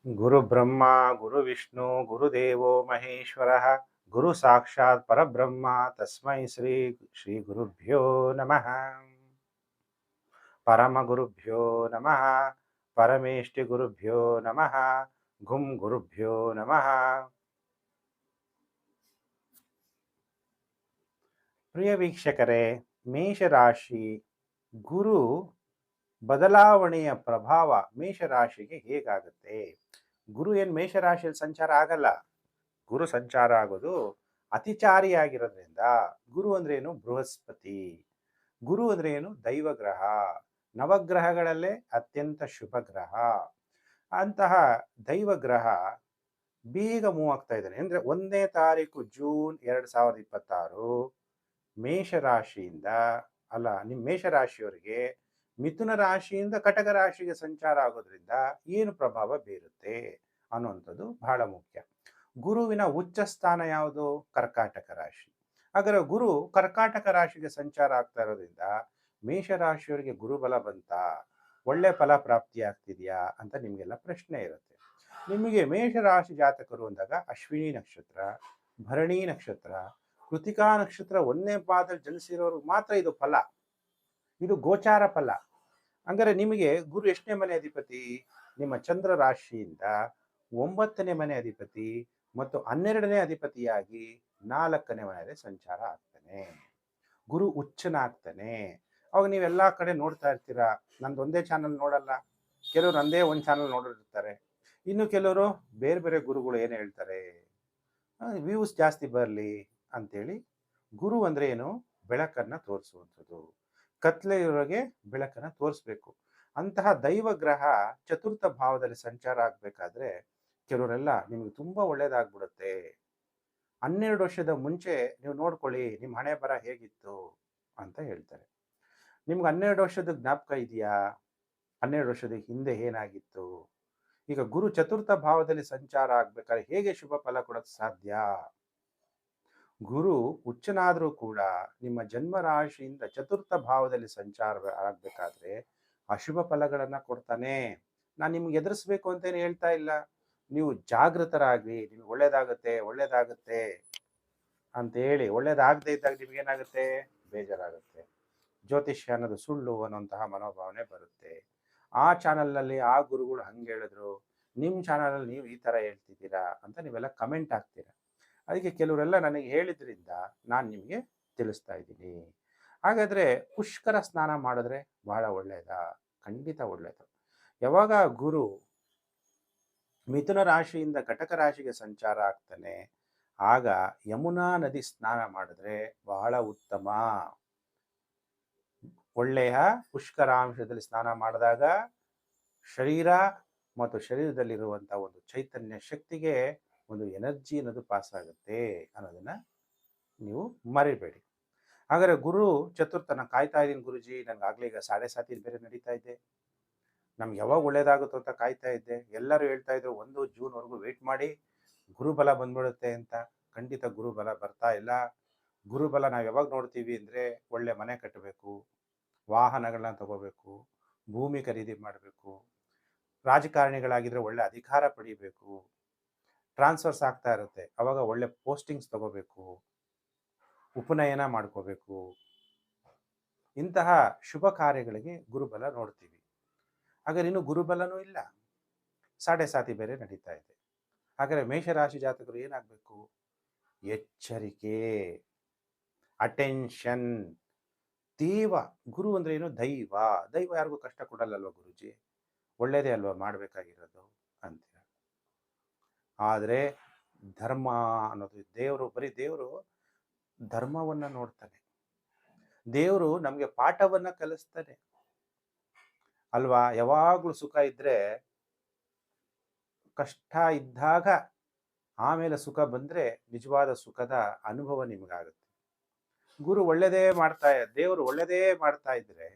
गुरु ब्रह्मा गुरु विष्णु गुरुदेवो महेश्वरः गुरु साक्षात् परब्रह्म तस्मै श्री श्री गुरुभ्यो नमः। परम गुरुभ्यो नमः। परमेष्टि गुरुभ्यो नमः। घुम गुरुभ्यो नमः। ಪ್ರಿಯ ವೀಕ್ಷಕರೇ, ಮೇಷರಾಶಿ ಗುರು ಬದಲಾವಣೆಯ ಪ್ರಭಾವ ಮೇಷರಾಶಿಗೆ ಹೇಗಾಗುತ್ತೆ? ಗುರು ಏನು ಮೇಷರಾಶಿಯಲ್ಲಿ ಸಂಚಾರ ಆಗಲ್ಲ. ಗುರು ಸಂಚಾರ ಆಗೋದು ಅತಿಚಾರಿಯಾಗಿರೋದ್ರಿಂದ. ಗುರು ಅಂದ್ರೆ ಏನು? ಬೃಹಸ್ಪತಿ. ಗುರು ಅಂದ್ರೆ ಏನು? ದೈವಗ್ರಹ. ನವಗ್ರಹಗಳಲ್ಲೇ ಅತ್ಯಂತ ಶುಭ ಗ್ರಹ. ಅಂತಹ ದೈವಗ್ರಹ ಬೇಗ ಮೂವ್ ಆಗ್ತಾ ಇದ್ದಾನೆ. ಅಂದ್ರೆ 1ನೇ ತಾರೀಕು ಜೂನ್ 2026 ಮೇಷರಾಶಿಯಿಂದ ಅಲ್ಲ, ನಿಮ್ಮ ಮೇಷರಾಶಿಯವರಿಗೆ ಮಿಥುನ ರಾಶಿಯಿಂದ ಕಟಕ ರಾಶಿಗೆ ಸಂಚಾರ ಆಗೋದ್ರಿಂದ ಏನು ಪ್ರಭಾವ ಬೀರುತ್ತೆ ಅನ್ನುವಂಥದ್ದು ಬಹಳ ಮುಖ್ಯ. ಗುರುವಿನ ಉಚ್ಚ ಸ್ಥಾನ ಯಾವುದು? ಕರ್ಕಾಟಕ ರಾಶಿ. ಹಾಗಾದ್ರೆ ಗುರು ಕರ್ಕಾಟಕ ರಾಶಿಗೆ ಸಂಚಾರ ಆಗ್ತಾ ಇರೋದ್ರಿಂದ ಮೇಷರಾಶಿಯವರಿಗೆ ಗುರುಬಲ ಬಂತ, ಒಳ್ಳೆ ಫಲ ಪ್ರಾಪ್ತಿ ಆಗ್ತಿದೆಯಾ ಅಂತ ನಿಮಗೆಲ್ಲ ಪ್ರಶ್ನೆ ಇರುತ್ತೆ. ನಿಮಗೆ ಮೇಷರಾಶಿ ಜಾತಕರು ಅಂದಾಗ ಅಶ್ವಿನಿ ನಕ್ಷತ್ರ, ಭರಣಿ ನಕ್ಷತ್ರ, ಕೃತಿಕಾ ನಕ್ಷತ್ರ 1ನೇ ಪಾದದಲ್ಲಿ ಜನಿಸಿರೋರು ಮಾತ್ರ ಇದು ಫಲ. ಇದು ಗೋಚಾರ ಫಲ. ಹಂಗಾರೆ ನಿಮಗೆ ಗುರು ಎಷ್ಟನೇ ಮನೆ ಅಧಿಪತಿ? ನಿಮ್ಮ ಚಂದ್ರ ರಾಶಿಯಿಂದ 9ನೇ ಮನೆ ಅಧಿಪತಿ ಮತ್ತು 12ನೇ ಅಧಿಪತಿಯಾಗಿ 4ನೇ ಮನೆಯಲ್ಲಿ ಸಂಚಾರ ಆಗ್ತಾನೆ. ಗುರು ಉಚ್ಚನಾಗ್ತಾನೆ. ಅವಾಗ ನೀವೆಲ್ಲ ಕಡೆ ನೋಡ್ತಾ ಇರ್ತೀರಾ. ನಂದು ಒಂದೇ ಚಾನಲ್ ನೋಡಲ್ಲ, ಕೆಲವರು ನಂದೇ ಒಂದು ಚಾನಲ್ ನೋಡಿರ್ತಾರೆ. ಇನ್ನು ಕೆಲವರು ಬೇರೆ ಬೇರೆ ಗುರುಗಳು ಏನು ಹೇಳ್ತಾರೆ, ವ್ಯೂಸ್ ಜಾಸ್ತಿ ಬರಲಿ ಅಂತೇಳಿ. ಗುರು ಅಂದ್ರೆ ಏನು? ಬೆಳಕನ್ನು ತೋರಿಸುವಂಥದ್ದು. ಕತ್ಲೆಯವರೆಗೆ ಬೆಳಕನ್ನು ತೋರಿಸ್ಬೇಕು. ಅಂತಹ ದೈವ ಗ್ರಹ ಚತುರ್ಥ ಭಾವದಲ್ಲಿ ಸಂಚಾರ ಆಗ್ಬೇಕಾದ್ರೆ ಕೆಲವರೆಲ್ಲ ನಿಮ್ಗೆ ತುಂಬಾ ಒಳ್ಳೇದಾಗ್ಬಿಡುತ್ತೆ. 12 ವರ್ಷದ ಮುಂಚೆ ನೀವು ನೋಡ್ಕೊಳ್ಳಿ ನಿಮ್ಮ ಹಣೆ ಬರ ಹೇಗಿತ್ತು ಅಂತ ಹೇಳ್ತಾರೆ. ನಿಮ್ಗೆ 12 ವರ್ಷದ ಜ್ಞಾಪಕ ಇದೆಯಾ? 12 ವರ್ಷದ ಹಿಂದೆ ಏನಾಗಿತ್ತು? ಈಗ ಗುರು ಚತುರ್ಥ ಭಾವದಲ್ಲಿ ಸಂಚಾರ ಆಗ್ಬೇಕಾದ್ರೆ ಹೇಗೆ ಶುಭ ಫಲ ಕೊಡೋಕೆ ಸಾಧ್ಯ? ಗುರು ಉಚ್ಚನಾದರೂ ಕೂಡ ನಿಮ್ಮ ಜನ್ಮ ರಾಶಿಯಿಂದ ಚತುರ್ಥ ಭಾವದಲ್ಲಿ ಸಂಚಾರ ಆಗ್ಬೇಕಾದ್ರೆ ಅಶುಭ ಫಲಗಳನ್ನ ಕೊಡ್ತಾನೆ. ನಾನು ನಿಮ್ಗೆ ಎದುರಿಸ್ಬೇಕು ಅಂತೇನು ಹೇಳ್ತಾ ಇಲ್ಲ. ನೀವು ಜಾಗೃತರಾಗಿ ನಿಮ್ಗೆ ಒಳ್ಳೇದಾಗುತ್ತೆ ಒಳ್ಳೇದಾಗುತ್ತೆ ಅಂತ ಹೇಳಿ ಒಳ್ಳೇದಾಗದೇ ಇದ್ದಾಗ ನಿಮ್ಗೇನಾಗುತ್ತೆ? ಬೇಜಾರಾಗುತ್ತೆ. ಜ್ಯೋತಿಷ್ಯ ಅನ್ನೋದು ಸುಳ್ಳು ಅನ್ನೋಂತಹ ಮನೋಭಾವನೆ ಬರುತ್ತೆ. ಆ ಚಾನಲ್ನಲ್ಲಿ ಆ ಗುರುಗಳು ಹಂಗೆ ಹೇಳಿದ್ರು, ನಿಮ್ಮ ಚಾನಲಲ್ಲಿ ನೀವು ಈ ಥರ ಹೇಳ್ತಿದ್ದೀರಾ ಅಂತ ನೀವೆಲ್ಲ ಕಮೆಂಟ್ ಹಾಕ್ತೀರಾ. ಅದಕ್ಕೆ ಕೆಲವರೆಲ್ಲ ನನಗೆ ಹೇಳಿದ್ರಿಂದ ನಾನು ನಿಮಗೆ ತಿಳಿಸ್ತಾ ಇದ್ದೀನಿ. ಹಾಗಾದರೆ ಪುಷ್ಕರ ಸ್ನಾನ ಮಾಡಿದ್ರೆ ಬಹಳ ಒಳ್ಳೆಯದಾ? ಖಂಡಿತ ಒಳ್ಳೆಯದು. ಯಾವಾಗ ಗುರು ಮಿಥುನ ರಾಶಿಯಿಂದ ಕಟಕ ರಾಶಿಗೆ ಸಂಚಾರ ಆಗ್ತಾನೆ ಆಗ ಯಮುನಾ ನದಿ ಸ್ನಾನ ಮಾಡಿದ್ರೆ ಬಹಳ ಉತ್ತಮ. ಒಳ್ಳೆಯ ಪುಷ್ಕರಾಂಶದಲ್ಲಿ ಸ್ನಾನ ಮಾಡಿದಾಗ ಶರೀರ ಮತ್ತು ಶರೀರದಲ್ಲಿರುವಂಥ ಒಂದು ಚೈತನ್ಯ ಶಕ್ತಿಗೆ ಒಂದು ಎನರ್ಜಿ ಅನ್ನೋದು ಪಾಸ್ ಆಗುತ್ತೆ ಅನ್ನೋದನ್ನ ನೀವು ಮರಿಬೇಡಿ. ಹಾಗಾದ್ರೆ ಗುರು ಚತುರ್ಥನ ಕಾಯ್ತಾ ಇದ್ದೀನಿ ಗುರುಜಿ, ನನಗಾಗಲೇ ಈಗ 7:30 ಬೇರೆ ನಡೀತಾ ಇದೆ, ನಮ್ಗೆ ಯಾವಾಗ ಒಳ್ಳೇದಾಗುತ್ತೋ ಅಂತ ಕಾಯ್ತಾ ಇದ್ದೆ. ಎಲ್ಲರೂ ಹೇಳ್ತಾ ಇದ್ರು 1 ಜೂನ್ವರೆಗೂ ವೆಯ್ಟ್ ಮಾಡಿ, ಗುರುಬಲ ಬಂದ್ಬಿಡುತ್ತೆ ಅಂತ. ಖಂಡಿತ ಗುರುಬಲ ಬರ್ತಾ ಇಲ್ಲ. ಗುರುಬಲ ನಾವು ಯಾವಾಗ ನೋಡ್ತೀವಿ ಅಂದರೆ ಒಳ್ಳೆ ಮನೆ ಕಟ್ಟಬೇಕು, ವಾಹನಗಳನ್ನ ತಗೋಬೇಕು, ಭೂಮಿ ಖರೀದಿ ಮಾಡಬೇಕು, ರಾಜಕಾರಣಿಗಳಾಗಿದ್ರೆ ಒಳ್ಳೆ ಅಧಿಕಾರ ಪಡಿಬೇಕು, ಟ್ರಾನ್ಸ್ಫರ್ಸ್ ಆಗ್ತಾ ಇರುತ್ತೆ ಅವಾಗ ಒಳ್ಳೆ ಪೋಸ್ಟಿಂಗ್ಸ್ ತಗೋಬೇಕು, ಉಪನಯನ ಮಾಡ್ಕೋಬೇಕು. ಇಂತಹ ಶುಭ ಕಾರ್ಯಗಳಿಗೆ ಗುರುಬಲ ನೋಡ್ತೀವಿ. ಹಾಗಾದ್ರೆ ಇನ್ನು ಗುರುಬಲನೂ ಇಲ್ಲ, 7:30 ಬೇರೆ ನಡೀತಾ ಇದೆ. ಹಾಗಾದ್ರೆ ಮೇಷರಾಶಿ ಜಾತಕರು ಏನಾಗಬೇಕು? ಎಚ್ಚರಿಕೆ, ಅಟೆನ್ಷನ್. ದೇವ ಗುರು ಅಂದ್ರೆ ಏನು? ದೈವ. ದೈವ ಯಾರಿಗೂ ಕಷ್ಟ ಕೊಡಲ್ಲಲ್ವ ಗುರುಜಿ, ಒಳ್ಳೇದೇ ಅಲ್ವಾ ಮಾಡಬೇಕಾಗಿರೋದು ಅಂತೀರ. ಆದರೆ ಧರ್ಮ ಅನ್ನೋದು ದೇವರು, ಬರೀ ದೇವರು ಧರ್ಮವನ್ನ ನೋಡ್ತಾನೆ. ದೇವರು ನಮಗೆ ಪಾಠವನ್ನ ಕಲಿಸ್ತಾನೆ ಅಲ್ವಾ. ಯಾವಾಗಲೂ ಸುಖ ಇದ್ರೆ, ಕಷ್ಟ ಇದ್ದಾಗ ಆಮೇಲೆ ಸುಖ ಬಂದ್ರೆ ನಿಜವಾದ ಸುಖದ ಅನುಭವ ನಿಮಗಾಗುತ್ತೆ. ಗುರು ಒಳ್ಳೆಯದೇ ಮಾಡ್ತಾ, ದೇವರು ಒಳ್ಳೆಯದೇ ಮಾಡ್ತಾ ಇದ್ರೆ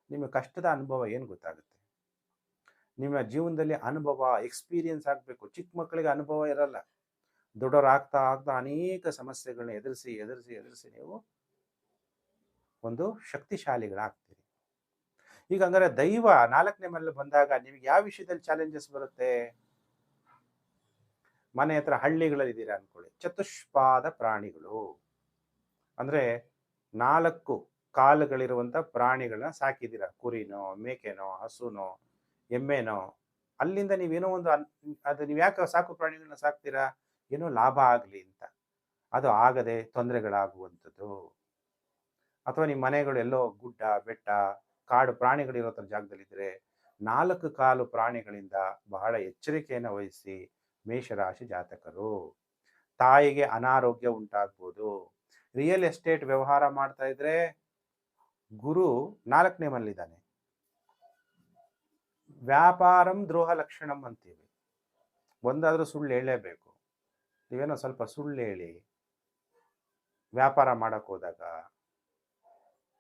ನಿಮಗೆ ಕಷ್ಟದ ಅನುಭವ ಏನು ಗೊತ್ತಾಗುತ್ತೆ? ನಿಮ್ಮ ಜೀವನದಲ್ಲಿ ಅನುಭವ, ಎಕ್ಸ್ಪೀರಿಯನ್ಸ್ ಆಗಬೇಕು. ಚಿಕ್ಕ ಮಕ್ಕಳಿಗೆ ಅನುಭವ ಇರಲ್ಲ. ದೊಡ್ಡವರು ಆಗ್ತಾ ಆಗ್ತಾ ಅನೇಕ ಸಮಸ್ಯೆಗಳನ್ನ ಎದುರಿಸಿ ಎದುರಿಸಿ ಎದುರಿಸಿ ನೀವು ಒಂದು ಶಕ್ತಿಶಾಲಿಗಳಾಗ್ತೀರಿ. ಈಗ ಹಂಗಾರೆ ದೈವ 4ನೇ ಮನೆಯಲ್ಲಿ ಬಂದಾಗ ನಿಮಗೆ ಯಾವ ವಿಷಯದಲ್ಲಿ ಚಾಲೆಂಜಸ್ ಬರುತ್ತೆ? ಮನೆ ಹತ್ರ ಹಳ್ಳಿಗಳಲ್ಲಿದ್ದೀರಾ ಅನ್ಕೊಳ್ಳಿ, ಚತುಷ್ಪಾದ ಪ್ರಾಣಿಗಳು ಅಂದ್ರೆ 4 ಕಾಲುಗಳಿರುವಂತ ಪ್ರಾಣಿಗಳನ್ನ ಸಾಕಿದ್ದೀರಾ, ಕುರಿನೋ ಮೇಕೆನೋ ಹಸುನೋ ಎಮ್ಮೆನೋ. ಅಲ್ಲಿಂದ ನೀವೇನೋ ಒಂದು ಅದು ನೀವು ಯಾಕೆ ಸಾಕು ಪ್ರಾಣಿಗಳನ್ನ ಸಾಕ್ತೀರಾ? ಏನೋ ಲಾಭ ಆಗಲಿ ಅಂತ. ಅದು ಆಗದೆ ತೊಂದರೆಗಳಾಗುವಂಥದ್ದು. ಅಥವಾ ನಿಮ್ಮ ಮನೆಗಳು ಎಲ್ಲೋ ಗುಡ್ಡ ಬೆಟ್ಟ ಕಾಡು ಪ್ರಾಣಿಗಳಿರೋ ಜಾಗದಲ್ಲಿದ್ದರೆ 4 ಕಾಲು ಪ್ರಾಣಿಗಳಿಂದ ಬಹಳ ಎಚ್ಚರಿಕೆಯನ್ನು ವಹಿಸಿ ಮೇಷರಾಶಿ ಜಾತಕರು. ತಾಯಿಗೆ ಅನಾರೋಗ್ಯ ಉಂಟಾಗ್ಬೋದು. ರಿಯಲ್ ಎಸ್ಟೇಟ್ ವ್ಯವಹಾರ ಮಾಡ್ತಾ ಇದ್ರೆ ಗುರು 4ನೇ ಮನೆಯಲ್ಲಿದ್ದಾನೆ. ವ್ಯಾಪಾರಂ ದ್ರೋಹ ಲಕ್ಷಣಂ ಅಂತೀವಿ. ಒಂದಾದ್ರೂ ಸುಳ್ಳು ಹೇಳಲೇಬೇಕು. ನೀವೇನೋ ಸ್ವಲ್ಪ ಸುಳ್ಳು ಹೇಳಿ ವ್ಯಾಪಾರ ಮಾಡಕ್ ಹೋದಾಗ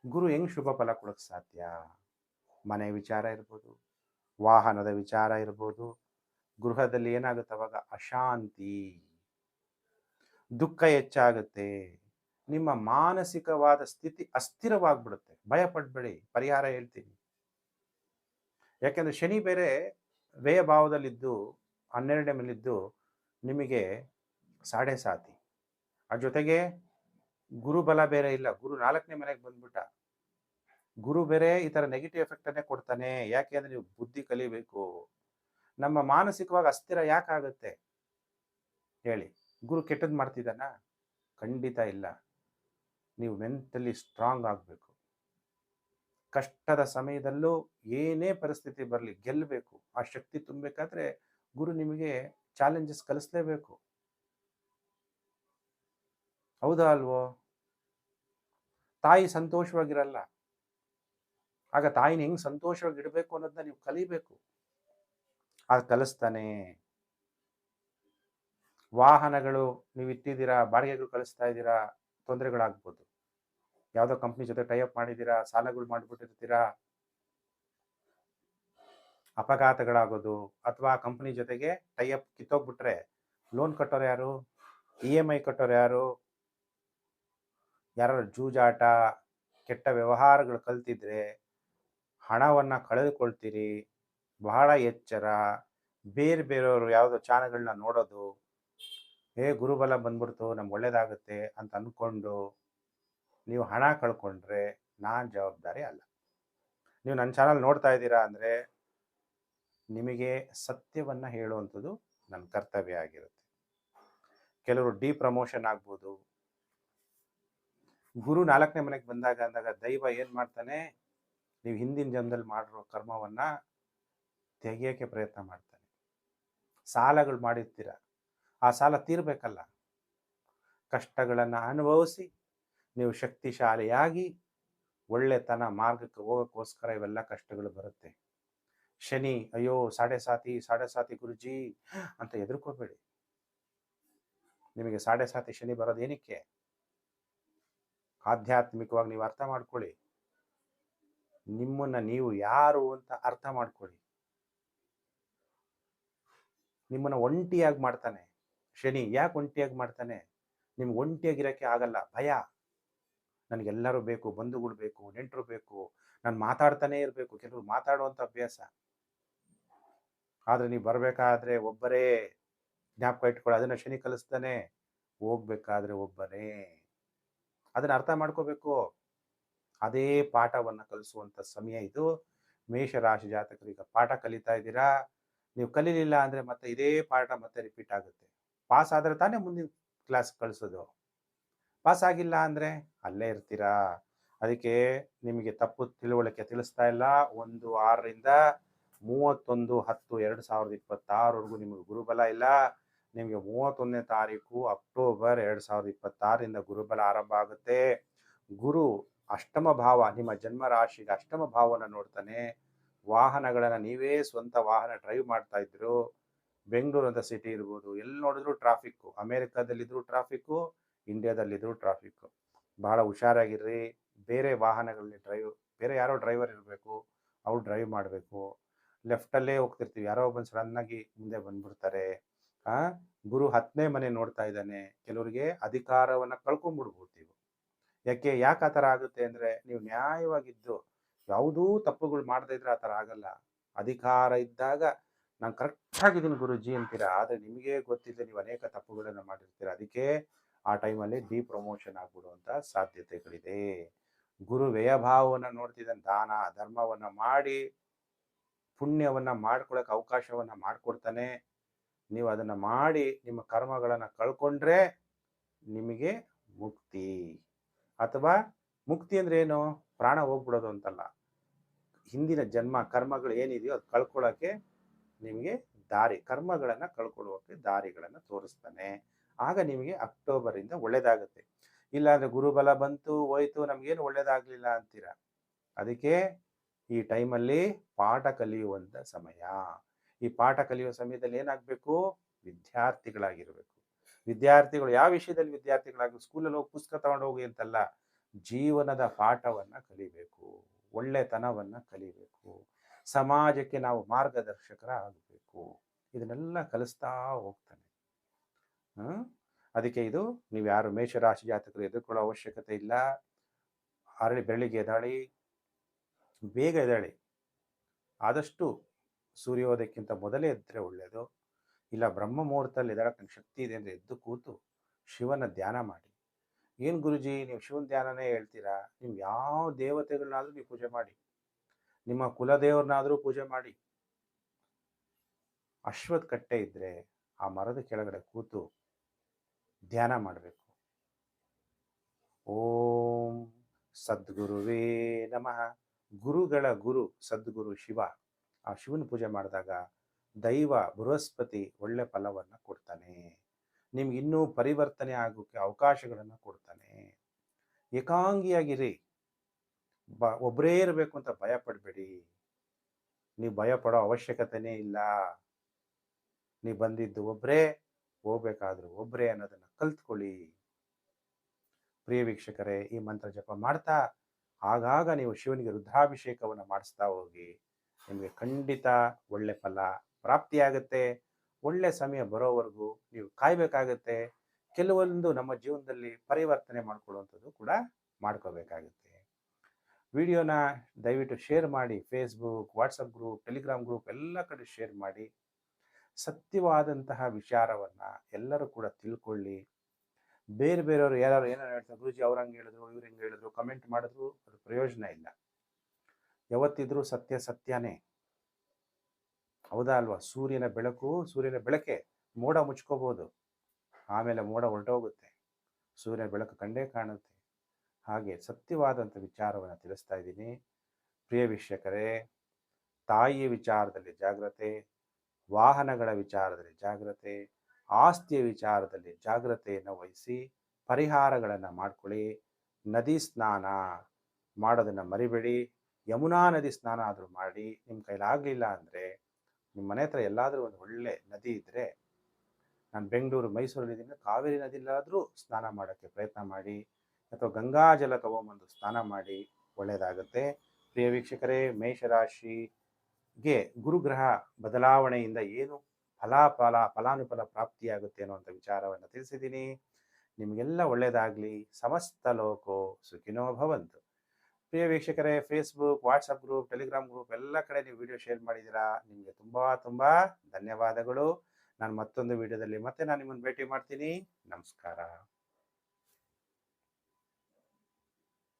ಗುರು ಹೆಂಗ್ ಶುಭ ಫಲ ಕೊಡಕ್ ಸಾಧ್ಯ? ಮನೆ ವಿಚಾರ ಇರ್ಬೋದು, ವಾಹನದ ವಿಚಾರ ಇರ್ಬೋದು, ಗೃಹದಲ್ಲಿ ಏನಾಗುತ್ತೆ ಅವಾಗ? ಅಶಾಂತಿ, ದುಃಖ ಹೆಚ್ಚಾಗುತ್ತೆ, ನಿಮ್ಮ ಮಾನಸಿಕವಾದ ಸ್ಥಿತಿ ಅಸ್ಥಿರವಾಗ್ಬಿಡುತ್ತೆ. ಭಯ ಪಡ್ಬೇಡಿ, ಪರಿಹಾರ ಹೇಳ್ತೀನಿ. ಯಾಕೆಂದ್ರೆ ಶನಿ ಬೇರೆ ವ್ಯಯ ಭಾವದಲ್ಲಿದ್ದು 12ನೇ ಮೇಲಿದ್ದು ನಿಮಗೆ ಸಾಡೆ ಸಾತಿ. ಅದ್ರ ಜೊತೆಗೆ ಗುರು ಬಲ ಬೇರೆ ಇಲ್ಲ, ಗುರು 4ನೇ ಮನೆಗೆ ಬಂದ್ಬಿಟ್ಟ. ಗುರು ಬೇರೆ ಈ ತರ ನೆಗೆಟಿವ್ ಎಫೆಕ್ಟ್ ಅನ್ನೇ ಕೊಡ್ತಾನೆ. ಯಾಕೆ ಅಂದ್ರೆ ನೀವು ಬುದ್ಧಿ ಕಲಿಬೇಕು. ನಮ್ಮ ಮಾನಸಿಕವಾಗಿ ಅಸ್ಥಿರ ಯಾಕಾಗುತ್ತೆ ಹೇಳಿ? ಗುರು ಕೆಟ್ಟದ್ ಮಾಡ್ತಿದ್ದಾನ? ಖಂಡಿತ ಇಲ್ಲ. ನೀವು ಮೆಂಟಲಿ ಸ್ಟ್ರಾಂಗ್ ಆಗಬೇಕು. ಕಷ್ಟದ ಸಮಯದಲ್ಲೂ ಏನೇ ಪರಿಸ್ಥಿತಿ ಬರಲಿ ಗೆಲ್ಲಬೇಕು. ಆ ಶಕ್ತಿ ತುಂಬಬೇಕಾದ್ರೆ ಗುರು ನಿಮಗೆ ಚಾಲೆಂಜಸ್ ಕಲಿಸ್ಲೇಬೇಕು. ಹೌದಾ ಅಲ್ವೋ? ತಾಯಿ ಸಂತೋಷವಾಗಿರಲ್ಲ, ಆಗ ತಾಯಿನ ಹೆಂಗ್ ಸಂತೋಷವಾಗಿ ಇಡಬೇಕು ಅನ್ನೋದನ್ನ ನೀವು ಕಲಿಬೇಕು. ಅದು ಕಲಿಸ್ತಾನೆ. ವಾಹನಗಳು ನೀವು ಇಟ್ಟಿದ್ದೀರಾ, ಬಾಡಿಗೆಗಳು ಕಳಿಸ್ತಾ ಇದ್ದೀರಾ, ತೊಂದರೆಗಳಾಗ್ಬೋದು. ಯಾವುದೋ ಕಂಪ್ನಿ ಜೊತೆ ಟೈಅಪ್ ಮಾಡಿದ್ದೀರಾ, ಸಾಲಗಳು ಮಾಡಿಬಿಟ್ಟಿರ್ತೀರಾ, ಅಪಘಾತಗಳಾಗೋದು. ಅಥವಾ ಕಂಪ್ನಿ ಜೊತೆಗೆ ಟೈಅಪ್ ಕಿತ್ತೋಗ್ಬಿಟ್ರೆ ಲೋನ್ ಕಟ್ಟೋರು ಯಾರು? EMI ಕಟ್ಟೋರು ಯಾರು? ಯಾರು ಜೂಜಾಟ ಕೆಟ್ಟ ವ್ಯವಹಾರಗಳು ಕಲ್ತಿದ್ರೆ ಹಣವನ್ನ ಕಳೆದುಕೊಳ್ತೀರಿ. ಬಹಳ ಎಚ್ಚರ. ಬೇರೆಯವರು ಯಾವುದೋ ಚಾನಲ್ಗಳನ್ನ ನೋಡೋದು, ಗುರುಬಲ ಬಂದ್ಬಿಡ್ತು ನಮ್ಗೆ ಒಳ್ಳೇದಾಗುತ್ತೆ ಅಂತ ಅಂದ್ಕೊಂಡು ನೀವು ಹಣ ಕಳ್ಕೊಂಡ್ರೆ ನಾನು ಜವಾಬ್ದಾರಿ ಅಲ್ಲ. ನೀವು ನನ್ನ ಚಾನಲ್ ನೋಡ್ತಾ ಇದ್ದೀರಾ ಅಂದರೆ ನಿಮಗೆ ಸತ್ಯವನ್ನ ಹೇಳುವಂಥದ್ದು ನನ್ನ ಕರ್ತವ್ಯ ಆಗಿರುತ್ತೆ. ಕೆಲವರು ಡಿಪ್ರಮೋಷನ್ ಆಗ್ಬೋದು. ಗುರು 4ನೇ ಮನೆಗೆ ಅಂದಾಗ ದೈವ ಏನ್ ಮಾಡ್ತಾನೆ? ನೀವು ಹಿಂದಿನ ಜನ್ಮದಲ್ಲಿ ಮಾಡಿರೋ ಕರ್ಮವನ್ನ ತೆಗೆಯೋಕೆ ಪ್ರಯತ್ನ ಮಾಡ್ತಾನೆ. ಸಾಲಗಳು ಮಾಡಿರ್ತೀರ, ಆ ಸಾಲ ತೀರ್ಬೇಕಲ್ಲ. ಕಷ್ಟಗಳನ್ನು ಅನುಭವಿಸಿ ನೀವು ಶಕ್ತಿಶಾಲಿಯಾಗಿ ಒಳ್ಳೆತನ ಮಾರ್ಗಕ್ಕೆ ಹೋಗೋಕ್ಕೋಸ್ಕರ ಇವೆಲ್ಲ ಕಷ್ಟಗಳು ಬರುತ್ತೆ. ಶನಿ ಅಯ್ಯೋ ಸಾಡೆ ಸಾತಿ ಗುರುಜಿ ಅಂತ ಹೆದರ್ಕೋಬೇಡಿ. ನಿಮಗೆ ಸಾಡೆ ಸಾತಿ ಶನಿ ಬರೋದೇನಕ್ಕೆ? ಆಧ್ಯಾತ್ಮಿಕವಾಗಿ ನೀವು ಅರ್ಥ ಮಾಡ್ಕೊಳ್ಳಿ. ನಿಮ್ಮನ್ನ ನೀವು ಯಾರು ಅಂತ ಅರ್ಥ ಮಾಡ್ಕೊಳ್ಳಿ. ನಿಮ್ಮನ್ನ ಒಂಟಿಯಾಗಿ ಮಾಡ್ತಾನೆ ಶನಿ. ಯಾಕೆ ಒಂಟಿಯಾಗಿ ಮಾಡ್ತಾನೆ? ನಿಮ್ಗೆ ಒಂಟಿಯಾಗಿರೋಕ್ಕೆ ಆಗಲ್ಲ, ಭಯ. ನನಗೆಲ್ಲರೂ ಬೇಕು, ಬಂಧುಗಳು ಬೇಕು, ನೆಂಟರು ಬೇಕು, ನಾನು ಮಾತಾಡ್ತಾನೆ ಇರಬೇಕು. ಕೆಲವರು ಮಾತಾಡುವಂಥ ಅಭ್ಯಾಸ. ಆದರೆ ನೀವು ಬರಬೇಕಾದ್ರೆ ಒಬ್ಬರೇ, ಜ್ಞಾಪಕ ಇಟ್ಕೊಳ್ಳಿ. ಅದನ್ನು ಶನಿ ಕಲಿಸ್ತಾನೆ. ಹೋಗ್ಬೇಕಾದ್ರೆ ಒಬ್ಬರೇ. ಅದನ್ನ ಅರ್ಥ ಮಾಡ್ಕೋಬೇಕು. ಅದೇ ಪಾಠವನ್ನು ಕಲಿಸುವಂಥ ಸಮಯ ಇದು. ಮೇಷರಾಶಿ ಜಾತಕರಿಗೆ ಪಾಠ ಕಲಿತಾ ಇದ್ದೀರಾ. ನೀವು ಕಲೀಲಿಲ್ಲ ಅಂದರೆ ಮತ್ತೆ ಇದೇ ಪಾಠ ಮತ್ತೆ ರಿಪೀಟ್ ಆಗುತ್ತೆ. ಪಾಸ್ ಆದರೆ ತಾನೇ ಮುಂದಿನ ಕ್ಲಾಸ್ ಕಳಿಸೋದು. ಪಾಸ್ ಆಗಿಲ್ಲ ಅಂದರೆ ಅಲ್ಲೇ ಇರ್ತೀರಾ. ಅದಕ್ಕೆ ನಿಮಗೆ ತಪ್ಪು ತಿಳುವಳಿಕೆ ತಿಳಿಸ್ತಾ ಇಲ್ಲ. 1/6ರಿಂದ 31/10/2026ವರೆಗೂ ನಿಮಗೆ ಗುರುಬಲ ಇಲ್ಲ. ನಿಮಗೆ 31ನೇ ತಾರೀಕು ಅಕ್ಟೋಬರ್ 2026ರಿಂದ ಗುರುಬಲ ಆರಂಭ ಆಗುತ್ತೆ. ಗುರು ಅಷ್ಟಮ ಭಾವ, ನಿಮ್ಮ ಜನ್ಮ ರಾಶಿಗೆ ಅಷ್ಟಮ ಭಾವವನ್ನು ನೋಡ್ತಾನೆ. ವಾಹನಗಳನ್ನು ನೀವೇ ಸ್ವಂತ ವಾಹನ ಡ್ರೈವ್ ಮಾಡ್ತಾ ಇದ್ರು, ಬೆಂಗಳೂರು ಅಂತ ಸಿಟಿ ಇರ್ಬೋದು, ಎಲ್ಲಿ ನೋಡಿದ್ರು ಟ್ರಾಫಿಕ್ಕು. ಅಮೇರಿಕಾದಲ್ಲಿದ್ರು ಟ್ರಾಫಿಕ್ಕು, ಇಂಡಿಯಾದಲ್ಲಿದ್ರು ಟ್ರಾಫಿಕ್ಕು. ಬಹಳ ಹುಷಾರಾಗಿರ್ರಿ. ಬೇರೆ ವಾಹನಗಳಲ್ಲಿ ಬೇರೆ ಯಾರೋ ಡ್ರೈವರ್ ಇರಬೇಕು, ಅವ್ರು ಡ್ರೈವ್ ಮಾಡಬೇಕು. ಲೆಫ್ಟಲ್ಲೇ ಹೋಗ್ತಿರ್ತೀವಿ, ಯಾರೋ ಒಬ್ಬನು ಸಡನ್ನಾಗಿ ಮುಂದೆ ಬಂದ್ಬಿಡ್ತಾರೆ. ಗುರು 10ನೇ ಮನೆ ನೋಡ್ತಾ ಇದ್ದಾನೆ. ಕೆಲವರಿಗೆ ಅಧಿಕಾರವನ್ನು ಕಳ್ಕೊಂಡ್ಬಿಡ್ಬೋದು ನೀವು. ಯಾಕೆ ಆ ಥರ ಆಗುತ್ತೆ ಅಂದರೆ ನೀವು ನ್ಯಾಯವಾಗಿದ್ದು ಯಾವುದೂ ತಪ್ಪುಗಳು ಮಾಡದೇ ಇದ್ರೆ ಆ ಥರ ಆಗಲ್ಲ. ಅಧಿಕಾರ ಇದ್ದಾಗ ನಾನು ಕರೆಕ್ಟಾಗಿದ್ದೀನಿ ಗುರೂಜಿ ಅಂತೀರಾ. ಆದರೆ ನಿಮಗೇ ಗೊತ್ತಿದೆ ನೀವು ಅನೇಕ ತಪ್ಪುಗಳನ್ನು ಮಾಡಿರ್ತೀರ. ಅದಕ್ಕೆ ಆ ಟೈಮಲ್ಲಿ ಡಿಪ್ರಮೋಷನ್ ಆಗ್ಬಿಡುವಂಥ ಸಾಧ್ಯತೆಗಳಿದೆ. ಗುರು ವ್ಯಯಭಾವವನ್ನು ನೋಡ್ತಿದ್ದಾನೆ. ದಾನ ಧರ್ಮವನ್ನು ಮಾಡಿ ಪುಣ್ಯವನ್ನು ಮಾಡ್ಕೊಳಕ್ಕೆ ಅವಕಾಶವನ್ನು ಮಾಡಿಕೊಡ್ತಾನೆ. ನೀವು ಅದನ್ನು ಮಾಡಿ ನಿಮ್ಮ ಕರ್ಮಗಳನ್ನು ಕಳ್ಕೊಂಡ್ರೆ ನಿಮಗೆ ಮುಕ್ತಿ. ಅಥವಾ ಮುಕ್ತಿ ಅಂದರೆ ಏನು? ಪ್ರಾಣ ಹೋಗ್ಬಿಡೋದು ಅಂತಲ್ಲ. ಹಿಂದಿನ ಜನ್ಮ ಕರ್ಮಗಳು ಏನಿದೆಯೋ ಅದು ಕಳ್ಕೊಳ್ಳೋಕ್ಕೆ ನಿಮಗೆ ದಾರಿ, ಕರ್ಮಗಳನ್ನು ಕಳ್ಕೊಳ್ಳೋಕ್ಕೆ ದಾರಿಗಳನ್ನು ತೋರಿಸ್ತಾನೆ. ಆಗ ನಿಮಗೆ ಅಕ್ಟೋಬರಿಂದ ಒಳ್ಳೇದಾಗುತ್ತೆ. ಇಲ್ಲಾಂದರೆ ಗುರುಬಲ ಬಂತು ಹೋಯ್ತು ನಮಗೇನು ಒಳ್ಳೇದಾಗಲಿಲ್ಲ ಅಂತೀರ. ಅದಕ್ಕೆ ಈ ಟೈಮಲ್ಲಿ ಪಾಠ ಕಲಿಯುವಂಥ ಸಮಯ. ಈ ಪಾಠ ಕಲಿಯುವ ಸಮಯದಲ್ಲಿ ಏನಾಗಬೇಕು? ವಿದ್ಯಾರ್ಥಿಗಳಾಗಿರಬೇಕು. ವಿದ್ಯಾರ್ಥಿಗಳು ಯಾವ ವಿಷಯದಲ್ಲಿ ವಿದ್ಯಾರ್ಥಿಗಳಾಗಿ? ಸ್ಕೂಲಲ್ಲಿ ಹೋಗಿ ಪುಸ್ತಕ ತಗೊಂಡು ಹೋಗಿ ಅಂತಲ್ಲ, ಜೀವನದ ಪಾಠವನ್ನು ಕಲಿಬೇಕು, ಒಳ್ಳೆತನವನ್ನು ಕಲಿಬೇಕು, ಸಮಾಜಕ್ಕೆ ನಾವು ಮಾರ್ಗದರ್ಶಕರ ಆಗಬೇಕು. ಇದನ್ನೆಲ್ಲ ಕಲಿಸ್ತಾ ಹೋಗ್ತಾನೆ. ಅದಕ್ಕೆ ಇದು ನೀವು ಯಾರು ಮೇಷರಾಶಿ ಜಾತಕರು ಎದುರ್ಕೊಳ್ಳೋ ಅವಶ್ಯಕತೆ ಇಲ್ಲ. ಬೆಳಿಗ್ಗೆ ಎದ್ದಾಳಿ, ಬೇಗ ಎದ್ದಾಳಿ. ಆದಷ್ಟು ಸೂರ್ಯೋದಯಕ್ಕಿಂತ ಮೊದಲೇ ಎದ್ದರೆ ಒಳ್ಳೆಯದು. ಇಲ್ಲ ಬ್ರಹ್ಮ ಮುಹೂರ್ತದಲ್ಲಿ ಎದ್ದೇಳಕ್ಕೆ ನಂಗೆ ಶಕ್ತಿ ಇದೆ ಅಂದರೆ ಎದ್ದು ಕೂತು ಶಿವನ ಧ್ಯಾನ ಮಾಡಿ. ಏನು ಗುರುಜಿ ನೀವು ಶಿವನ ಧ್ಯಾನನೇ ಹೇಳ್ತೀರಾ? ನೀವು ಯಾವ ದೇವತೆಗಳನ್ನಾದರೂ ನೀವು ಪೂಜೆ ಮಾಡಿ, ನಿಮ್ಮ ಕುಲದೇವ್ರನ್ನಾದರೂ ಪೂಜೆ ಮಾಡಿ. ಅಶ್ವತ್ಥ ಕಟ್ಟೆ ಇದ್ದರೆ ಆ ಮರದ ಕೆಳಗಡೆ ಕೂತು ಧ್ಯಾನ ಮಾಡಬೇಕು. ಓಂ ಸದ್ಗುರುವೇ ನಮಃ. ಗುರುಗಳ ಗುರು ಸದ್ಗುರು ಶಿವ. ಆ ಶಿವನ ಪೂಜೆ ಮಾಡಿದಾಗ ದೈವ ಬೃಹಸ್ಪತಿ ಒಳ್ಳೆ ಫಲವನ್ನು ಕೊಡ್ತಾನೆ. ನಿಮ್ಗೆ ಇನ್ನೂ ಪರಿವರ್ತನೆ ಆಗೋಕ್ಕೆ ಅವಕಾಶಗಳನ್ನು ಕೊಡ್ತಾನೆ. ಏಕಾಂಗಿಯಾಗಿರಿ. ಒಬ್ಬರೇ ಇರಬೇಕು ಅಂತ ಭಯ ಪಡಬೇಡಿ. ನೀವು ಭಯ ಪಡೋ ಅವಶ್ಯಕತೆನೇ ಇಲ್ಲ. ನೀವು ಬಂದಿದ್ದು ಒಬ್ಬರೇ, ಹೋಗ್ಬೇಕಾದ್ರೂ ಒಬ್ಬರೇ ಅನ್ನೋದನ್ನು ಕಲ್ತ್ಕೊಳ್ಳಿ. ಪ್ರಿಯ ವೀಕ್ಷಕರೇ, ಈ ಮಂತ್ರ ಜಪ ಮಾಡ್ತಾ ಆಗಾಗ ನೀವು ಶಿವನಿಗೆ ರುದ್ರಾಭಿಷೇಕವನ್ನು ಮಾಡಿಸ್ತಾ ಹೋಗಿ. ನಿಮಗೆ ಖಂಡಿತ ಒಳ್ಳೆ ಫಲ ಪ್ರಾಪ್ತಿಯಾಗುತ್ತೆ. ಒಳ್ಳೆ ಸಮಯ ಬರೋವರೆಗೂ ನೀವು ಕಾಯಬೇಕಾಗತ್ತೆ. ಕೆಲವೊಂದು ನಮ್ಮ ಜೀವನದಲ್ಲಿ ಪರಿವರ್ತನೆ ಮಾಡ್ಕೊಳ್ಳುವಂಥದ್ದು ಕೂಡ ಮಾಡ್ಕೋಬೇಕಾಗುತ್ತೆ. ವಿಡಿಯೋನ ದಯವಿಟ್ಟು ಶೇರ್ ಮಾಡಿ. Facebook, WhatsApp group, Telegram group ಎಲ್ಲ ಕಡೆ ಶೇರ್ ಮಾಡಿ. ಸತ್ಯವಾದಂತಹ ವಿಚಾರವನ್ನು ಎಲ್ಲರೂ ಕೂಡ ತಿಳ್ಕೊಳ್ಳಿ. ಬೇರೆಯವರು ಯಾರು ಏನೋ ಹೇಳ್ತಾರೆ, ಗುರುಜಿ ಅವ್ರು ಹಂಗೆ ಹೇಳಿದ್ರು, ಇವ್ರು ಹೆಂಗೆ ಹೇಳಿದ್ರು, ಕಮೆಂಟ್ ಮಾಡಿದ್ರು ಅದು ಪ್ರಯೋಜನ ಇಲ್ಲ. ಯಾವತ್ತಿದ್ರೂ ಸತ್ಯ ಸತ್ಯನೇ. ಹೌದಾ ಅಲ್ವಾ? ಸೂರ್ಯನ ಬೆಳಕೆ ಮೋಡ ಮುಚ್ಕೋಬೋದು, ಆಮೇಲೆ ಮೋಡ ಹೊರಟೋಗುತ್ತೆ, ಸೂರ್ಯನ ಬೆಳಕು ಕಂಡೇ ಕಾಣುತ್ತೆ. ಹಾಗೆ ಸತ್ಯವಾದಂಥ ವಿಚಾರವನ್ನು ತಿಳಿಸ್ತಾ ಇದ್ದೀನಿ. ಪ್ರಿಯ ವೀಕ್ಷಕರೇ, ತಾಯಿಯ ವಿಚಾರದಲ್ಲಿ ಜಾಗ್ರತೆ, ವಾಹನಗಳ ವಿಚಾರದಲ್ಲಿ ಜಾಗ್ರತೆ, ಆಸ್ತಿಯ ವಿಚಾರದಲ್ಲಿ ಜಾಗ್ರತೆಯನ್ನು ವಹಿಸಿ ಪರಿಹಾರಗಳನ್ನು ಮಾಡ್ಕೊಳ್ಳಿ. ನದಿ ಸ್ನಾನ ಮಾಡೋದನ್ನು ಮರಿಬೇಡಿ. ಯಮುನಾ ನದಿ ಸ್ನಾನ ಆದರೂ ಮಾಡಿ. ನಿಮ್ಮ ಕೈಲಾಗಲಿಲ್ಲ ಅಂದರೆ ನಿಮ್ಮ ಮನೆ ಹತ್ರ ಎಲ್ಲಾದರೂ ಒಂದು ಒಳ್ಳೆ ನದಿ ಇದ್ದರೆ, ನಾನು ಬೆಂಗಳೂರು ಮೈಸೂರಲ್ಲಿದ್ದೀನಿ, ಕಾವೇರಿ ನದಿಲಾದರೂ ಸ್ನಾನ ಮಾಡೋಕ್ಕೆ ಪ್ರಯತ್ನ ಮಾಡಿ, ಅಥವಾ ಗಂಗಾ ಜಲ ತಗೊಂಬಂದು ಸ್ನಾನ ಮಾಡಿ, ಒಳ್ಳೆಯದಾಗುತ್ತೆ. ಪ್ರಿಯ ವೀಕ್ಷಕರೇ, ಮೇಷರಾಶಿಗೆ ಗುರುಗ್ರಹ ಬದಲಾವಣೆಯಿಂದ ಏನು ಫಲಾನುಫಲ ಪ್ರಾಪ್ತಿಯಾಗುತ್ತೆ ಅನ್ನುವಂಥ ವಿಚಾರವನ್ನು ತಿಳಿಸಿದ್ದೀನಿ. ನಿಮಗೆಲ್ಲ ಒಳ್ಳೆಯದಾಗಲಿ. ಸಮಸ್ತ ಲೋಕೋ ಸುಖಿನೋ ಭವಂತು. ಪ್ರಿಯ ವೀಕ್ಷಕರೇ, Facebook, WhatsApp group, Telegram group ಎಲ್ಲ ಕಡೆ ನೀವು ವಿಡಿಯೋ ಶೇರ್ ಮಾಡಿದ್ದೀರಾ. ನಿಮಗೆ ತುಂಬ ಧನ್ಯವಾದಗಳು. ನಾನು ಮತ್ತೊಂದು ವಿಡಿಯೋದಲ್ಲಿ ಮತ್ತೆ ನಾನು ನಿಮ್ಮನ್ನು ಭೇಟಿ ಮಾಡ್ತೀನಿ. ನಮಸ್ಕಾರ.